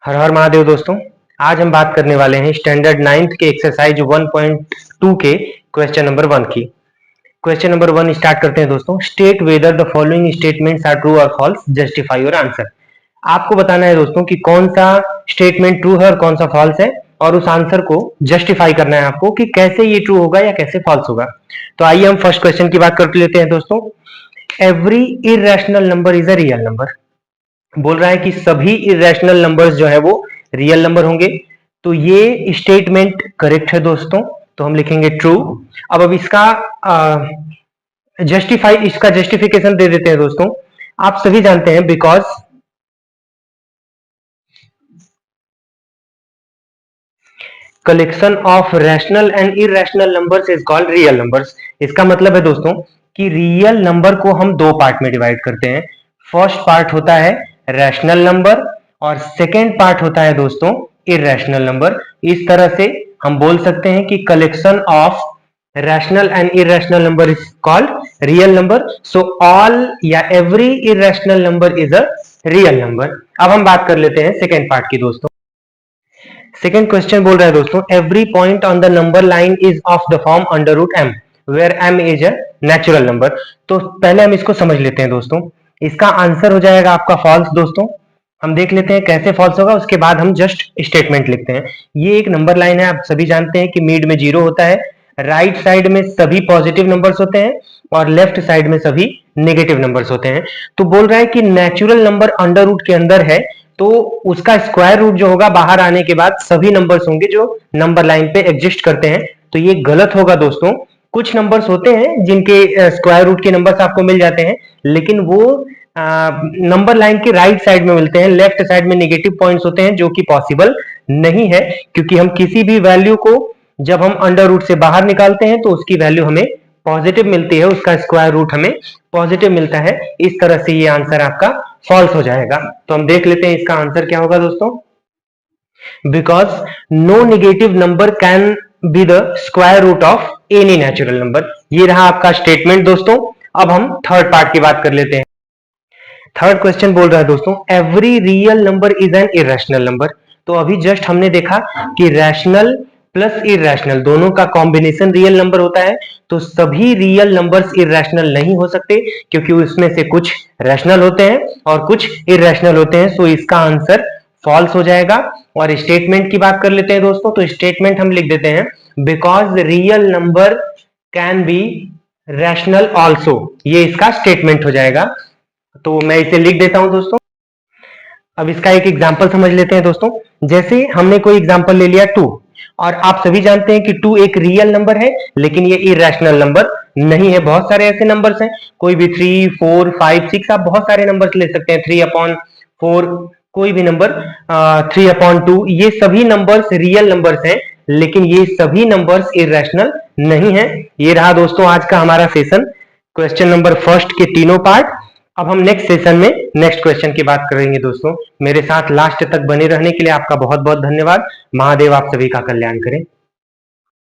हर हर महादेव दोस्तों। आज हम बात करने वाले हैं स्टैंडर्ड 9th के एक्सरसाइज 1.2 के क्वेश्चन नंबर 1 की। क्वेश्चन नंबर 1 स्टार्ट करते हैं दोस्तों। State whether the following statements are true और फॉल्स, जस्टिफाई योर आंसर। आपको बताना है दोस्तों कि कौन सा स्टेटमेंट ट्रू है और कौन सा फॉल्स है, और उस आंसर को जस्टिफाई करना है आपको कि कैसे ये ट्रू होगा या कैसे फॉल्स होगा। तो आइए हम फर्स्ट क्वेश्चन की बात कर लेते हैं दोस्तों। Every irrational number is a real number. बोल रहा है कि सभी इरेशनल नंबर्स जो है वो रियल नंबर होंगे। तो ये स्टेटमेंट करेक्ट है दोस्तों, तो हम लिखेंगे ट्रू। अब इसका इसका जस्टिफिकेशन दे देते हैं दोस्तों। आप सभी जानते हैं because collection of rational and irrational numbers is called real numbers. इसका मतलब है दोस्तों कि रियल नंबर को हम दो पार्ट में डिवाइड करते हैं। फर्स्ट पार्ट होता है रैशनल नंबर और सेकेंड पार्ट होता है दोस्तों इरेशनल नंबर। इस तरह से हम बोल सकते हैं कि collection of rational and irrational number is called real number. So all या every irrational number is a real number. अब हम बात कर लेते हैं सेकेंड पार्ट की दोस्तों। सेकेंड क्वेश्चन बोल रहा है दोस्तों, every point on the number line is of the form under root M where M is a natural number. तो पहले हम इसको समझ लेते हैं दोस्तों। इसका आंसर हो जाएगा आपका फॉल्स दोस्तों। हम देख लेते हैं कैसे फॉल्स होगा, उसके बाद हम जस्ट स्टेटमेंट लिखते हैं। ये एक नंबर लाइन है, आप सभी जानते हैं कि मिड में जीरो होता है, राइट साइड में सभी पॉजिटिव नंबर्स होते हैं और लेफ्ट साइड में सभी नेगेटिव नंबर्स होते हैं। तो बोल रहा है कि नेचुरल नंबर अंडर रूट के अंदर है, तो उसका स्क्वायर रूट जो होगा बाहर आने के बाद सभी नंबर्स होंगे जो नंबर लाइन पे एग्जिस्ट करते हैं। तो ये गलत होगा दोस्तों। कुछ नंबर्स होते हैं जिनके स्क्वायर रूट के नंबर्स आपको मिल जाते हैं, लेकिन वो नंबर लाइन के राइट साइड में मिलते हैं, लेफ्ट साइड में नेगेटिव पॉइंट्स होते हैं, जो कि पॉसिबल नहीं है। क्योंकि हम किसी भी वैल्यू को जब हम अंडर रूट से बाहर निकालते हैं तो उसकी वैल्यू हमें पॉजिटिव मिलती है, उसका स्क्वायर रूट हमें पॉजिटिव मिलता है। इस तरह से ये आंसर आपका फॉल्स हो जाएगा। तो हम देख लेते हैं इसका आंसर क्या होगा दोस्तों। Because no negative number can be the square root of any natural number. ये रहा आपका स्टेटमेंट दोस्तों। अब हम थर्ड पार्ट की बात कर लेते हैं। थर्ड क्वेश्चन बोल रहा है दोस्तों, every real number is an irrational number. तो अभी जस्ट हमने देखा कि रैशनल प्लस इरेशनल दोनों का कॉम्बिनेशन रियल नंबर होता है। तो सभी रियल नंबर्स इरेशनल नहीं हो सकते, क्योंकि उसमें से कुछ रैशनल होते हैं और कुछ इरेशनल होते हैं। सो इसका आंसर फॉल्स हो जाएगा। और स्टेटमेंट की बात कर लेते हैं दोस्तों। तो स्टेटमेंट हम लिख देते हैं, because real number can B rational also. ये इसका स्टेटमेंट हो जाएगा। तो मैं इसे लिख देता हूं दोस्तों। अब इसका एक एग्जांपल समझ लेते हैं दोस्तों। जैसे हमने कोई एग्जांपल ले लिया 2, और आप सभी जानते हैं कि 2 एक रियल नंबर है, लेकिन ये इरेशनल नंबर नहीं है। बहुत सारे ऐसे नंबर्स हैं, कोई भी 3, 4, 5, 6, आप बहुत सारे नंबर्स ले सकते हैं, 3/4, कोई भी नंबर 3/2, ये सभी नंबर्स रियल नंबर्स हैं, लेकिन ये सभी नंबर्स इरेशनल नहीं है। ये रहा दोस्तों आज का हमारा सेशन, क्वेश्चन नंबर फर्स्ट के तीनों पार्ट। अब हम नेक्स्ट सेशन में नेक्स्ट क्वेश्चन की बात करेंगे दोस्तों। मेरे साथ लास्ट तक बने रहने के लिए आपका बहुत बहुत धन्यवाद। महादेव आप सभी का कल्याण करें।